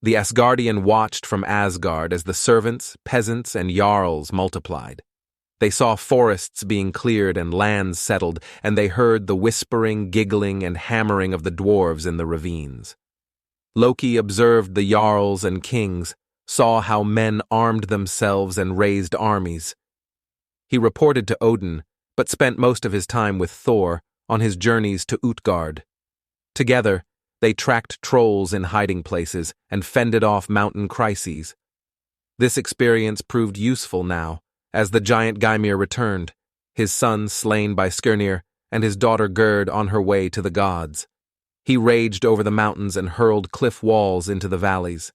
The Asgardian watched from Asgard as the servants, peasants, and jarls multiplied. They saw forests being cleared and lands settled, and they heard the whispering, giggling, and hammering of the dwarves in the ravines. Loki observed the jarls and kings, saw how men armed themselves and raised armies. He reported to Odin, but spent most of his time with Thor on his journeys to Utgard. Together, they tracked trolls in hiding places and fended off mountain crises. This experience proved useful now, as the giant Gymir returned, his son slain by Skirnir, and his daughter Gerd on her way to the gods. He raged over the mountains and hurled cliff walls into the valleys.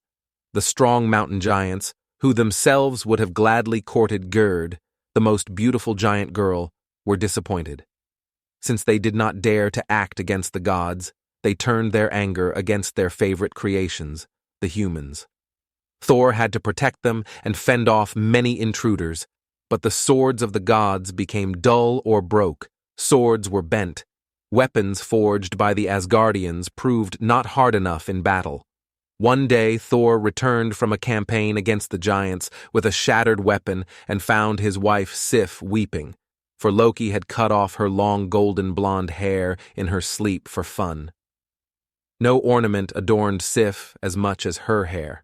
The strong mountain giants, who themselves would have gladly courted Gerd, the most beautiful giant girl, were disappointed. Since they did not dare to act against the gods, they turned their anger against their favorite creations, the humans. Thor had to protect them and fend off many intruders, but the swords of the gods became dull or broke, swords were bent, weapons forged by the Asgardians proved not hard enough in battle. One day Thor returned from a campaign against the giants with a shattered weapon and found his wife Sif weeping, for Loki had cut off her long golden blonde hair in her sleep for fun. No ornament adorned Sif as much as her hair.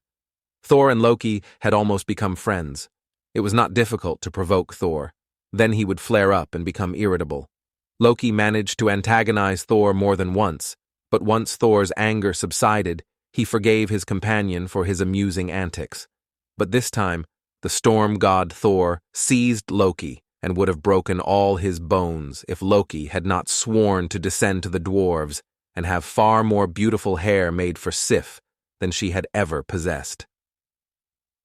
Thor and Loki had almost become friends. It was not difficult to provoke Thor. Then he would flare up and become irritable. Loki managed to antagonize Thor more than once, but once Thor's anger subsided, he forgave his companion for his amusing antics. But this time, the storm god Thor seized Loki and would have broken all his bones if Loki had not sworn to descend to the dwarves and have far more beautiful hair made for Sif than she had ever possessed.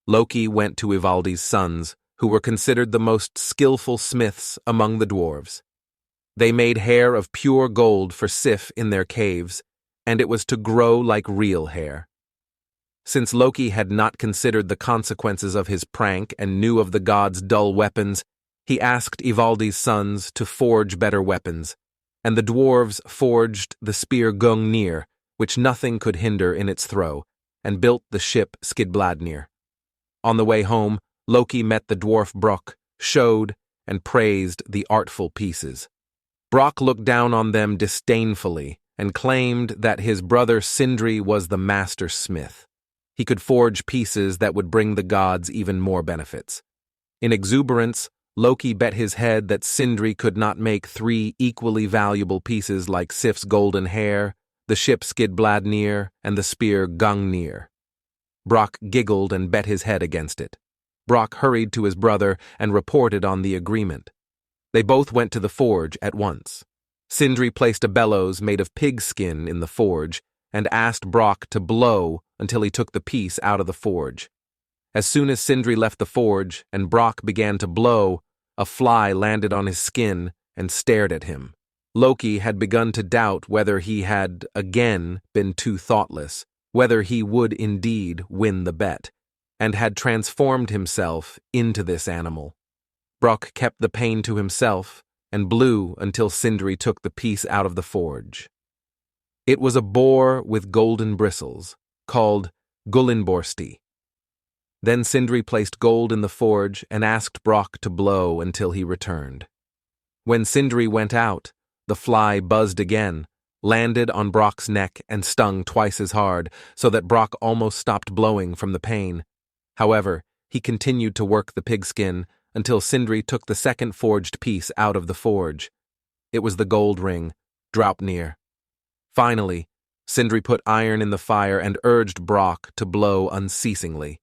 Loki went to Ivaldi's sons, who were considered the most skillful smiths among the dwarves. They made hair of pure gold for Sif in their caves, and it was to grow like real hair. Since Loki had not considered the consequences of his prank and knew of the gods' dull weapons, he asked Ivaldi's sons to forge better weapons, and the dwarves forged the spear Mjöllnir, which nothing could hinder in its throw, and built the ship Skidbladnir. On the way home, Loki met the dwarf Brok, showed and praised the artful pieces. Brok looked down on them disdainfully and claimed that his brother Sindri was the master smith. He could forge pieces that would bring the gods even more benefits. In exuberance, Loki bet his head that Sindri could not make 3 equally valuable pieces like Sif's golden hair, the ship Skidbladnir, and the spear Gungnir. Brok giggled and bet his head against it. Brok hurried to his brother and reported on the agreement. They both went to the forge at once. Sindri placed a bellows made of pig skin in the forge and asked Brok to blow until he took the piece out of the forge. As soon as Sindri left the forge and Brok began to blow, a fly landed on his skin and stared at him. Loki had begun to doubt whether he had, again, been too thoughtless, whether he would indeed win the bet, and had transformed himself into this animal. Brok kept the pain to himself and blew until Sindri took the piece out of the forge. It was a boar with golden bristles, called Gullinborsti. Then Sindri placed gold in the forge and asked Brok to blow until he returned. When Sindri went out, the fly buzzed again, landed on Brok's neck and stung twice as hard, so that Brok almost stopped blowing from the pain. However, he continued to work the pigskin until Sindri took the second forged piece out of the forge. It was the gold ring, Draupnir. Finally, Sindri put iron in the fire and urged Brok to blow unceasingly.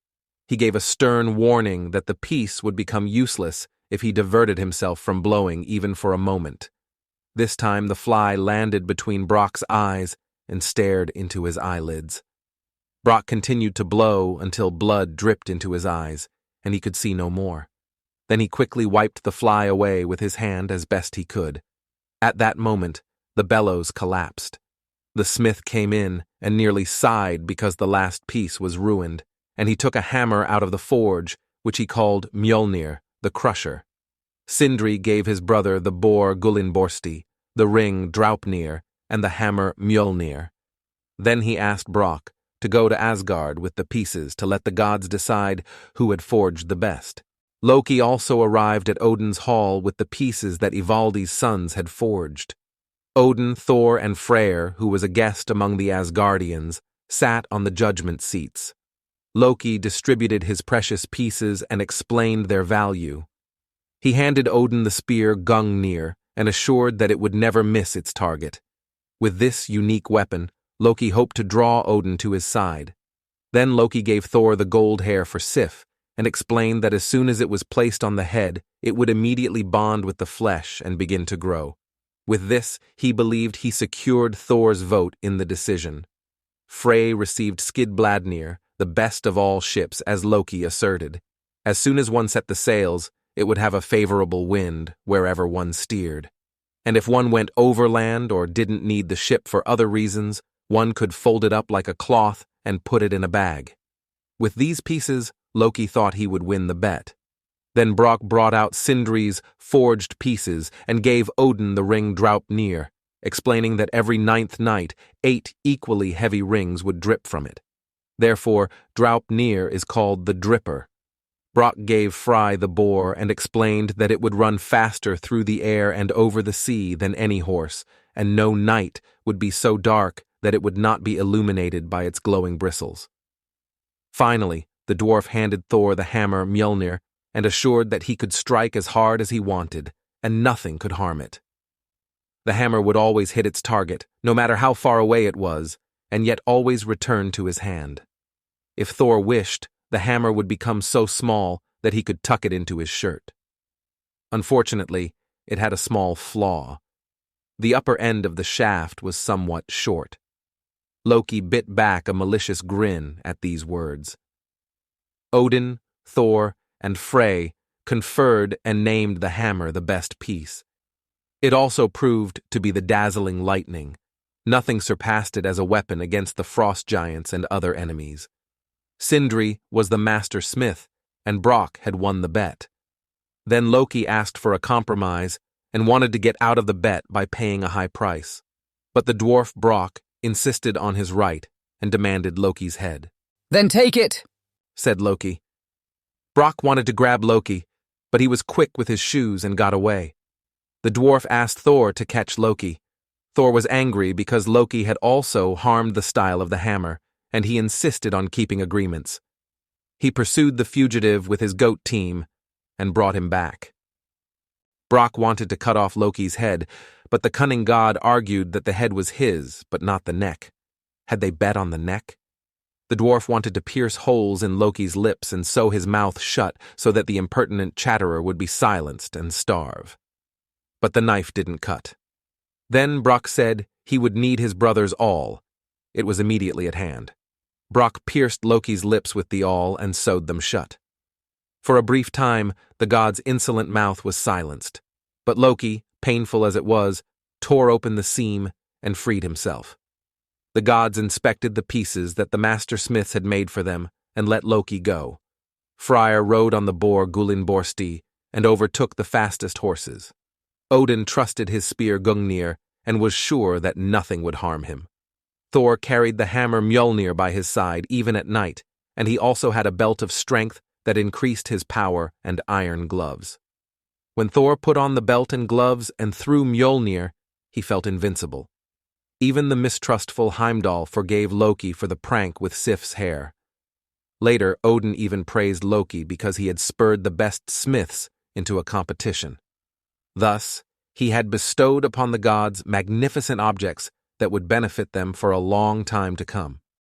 He gave a stern warning that the piece would become useless if he diverted himself from blowing even for a moment. This time the fly landed between Brok's eyes and stared into his eyelids. Brok continued to blow until blood dripped into his eyes, and he could see no more. Then he quickly wiped the fly away with his hand as best he could. At that moment, the bellows collapsed. The smith came in and nearly sighed because the last piece was ruined, and he took a hammer out of the forge, which he called Mjöllnir, the crusher. Sindri gave his brother the boar Gullinborsti, the ring Draupnir, and the hammer Mjöllnir. Then he asked Brok to go to Asgard with the pieces to let the gods decide who had forged the best. Loki also arrived at Odin's hall with the pieces that Ivaldi's sons had forged. Odin, Thor, and Freyr, who was a guest among the Asgardians, sat on the judgment seats. Loki distributed his precious pieces and explained their value. He handed Odin the spear Gungnir and assured that it would never miss its target. With this unique weapon, Loki hoped to draw Odin to his side. Then Loki gave Thor the gold hair for Sif and explained that as soon as it was placed on the head, it would immediately bond with the flesh and begin to grow. With this, he believed he secured Thor's vote in the decision. Frey received Skidbladnir, the best of all ships, as Loki asserted. As soon as one set the sails, it would have a favorable wind wherever one steered. And if one went overland or didn't need the ship for other reasons, one could fold it up like a cloth and put it in a bag. With these pieces, Loki thought he would win the bet. Then Brock brought out Sindri's forged pieces and gave Odin the ring Draupnir, explaining that every 9th night, 8 equally heavy rings would drip from it. Therefore, Draupnir is called the Dripper. Brock gave Frey the boar and explained that it would run faster through the air and over the sea than any horse, and no night would be so dark that it would not be illuminated by its glowing bristles. Finally, the dwarf handed Thor the hammer Mjöllnir and assured that he could strike as hard as he wanted, and nothing could harm it. The hammer would always hit its target, no matter how far away it was, and yet always return to his hand. If Thor wished, the hammer would become so small that he could tuck it into his shirt. Unfortunately, it had a small flaw. The upper end of the shaft was somewhat short. Loki bit back a malicious grin at these words. Odin, Thor, and Frey conferred and named the hammer the best piece. It also proved to be the dazzling lightning. Nothing surpassed it as a weapon against the frost giants and other enemies. Sindri was the master smith, and Brock had won the bet. Then Loki asked for a compromise and wanted to get out of the bet by paying a high price. But the dwarf Brock insisted on his right and demanded Loki's head. "Then take it," said Loki. Brock wanted to grab Loki, but he was quick with his shoes and got away. The dwarf asked Thor to catch Loki. Thor was angry because Loki had also harmed the style of the hammer, and he insisted on keeping agreements. He pursued the fugitive with his goat team and brought him back. Brock wanted to cut off Loki's head, but the cunning god argued that the head was his, but not the neck. Had they bet on the neck? The dwarf wanted to pierce holes in Loki's lips and sew his mouth shut so that the impertinent chatterer would be silenced and starve. But the knife didn't cut. Then Brock said he would need his brother's awl. It was immediately at hand. Brock pierced Loki's lips with the awl and sewed them shut. For a brief time, the god's insolent mouth was silenced, but Loki, painful as it was, tore open the seam and freed himself. The gods inspected the pieces that the master smiths had made for them and let Loki go. Freyr rode on the boar Gullinborsti and overtook the fastest horses. Odin trusted his spear Gungnir and was sure that nothing would harm him. Thor carried the hammer Mjöllnir by his side even at night, and he also had a belt of strength that increased his power and iron gloves. When Thor put on the belt and gloves and threw Mjöllnir, he felt invincible. Even the mistrustful Heimdall forgave Loki for the prank with Sif's hair. Later, Odin even praised Loki because he had spurred the best smiths into a competition. Thus, he had bestowed upon the gods magnificent objects that would benefit them for a long time to come.